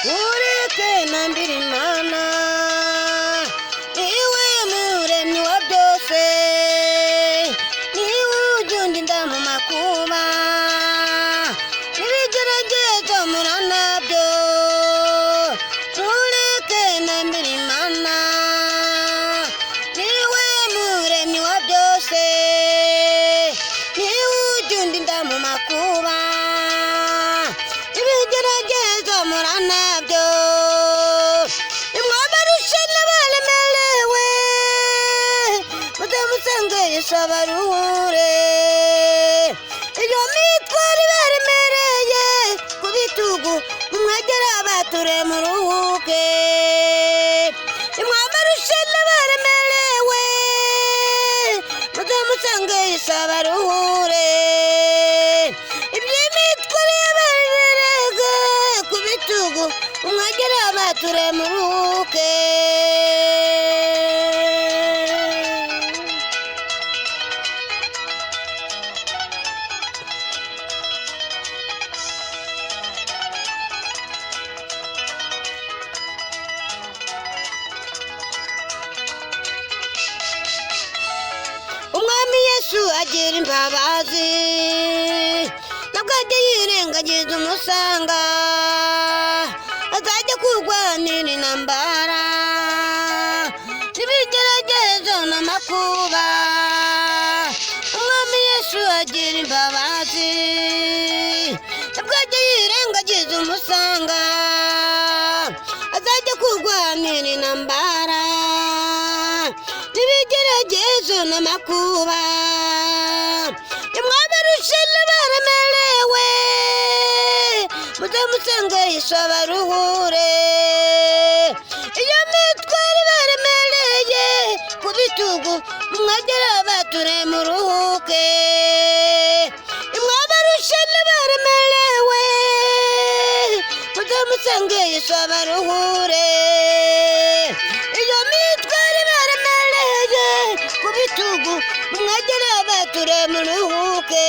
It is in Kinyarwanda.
ureke nambira Imana niwe muremyi wa byose niwe ujya mu makuba n'ibigeragezo mura nabyo ureke nambira Imana niwe muremyi wa byose niwe ujya mu makuba n'ibigeragezo mura nabyo nimwabarushe n'abaremerewe muzamusange Yesu abaruhure iyo mitwaro ibaremereye ku bitugu mumwegere abature muruhuke nimwabarushe n'abaremerewe muzamusange Yesu abaruhure iby'imitwaro yabaremereye ku bitugu mumwegere abature muruhuke umwami Yesu agira imbabazi ntabwo ajya yirengagiza umusanga azajya kurwanira intambara n'ibigeragezo n'amakuba umwami Yesu agira imbabazi ntabwo ajya yirengagiza umusanga azajya kurwanira intambara n'ibigeragezo n'amakuba nimwabarushe n'abaremerewe muzamusange Yesu abaruhure iyo mitwaro ibaremereye ku bitugu mumwegere abature muruhuke nimwabarushe n'abaremerewe muzamusange Yesu abaruhure iyo mitwaro ibaremereye ku bitugu mumwegere abature muruhuke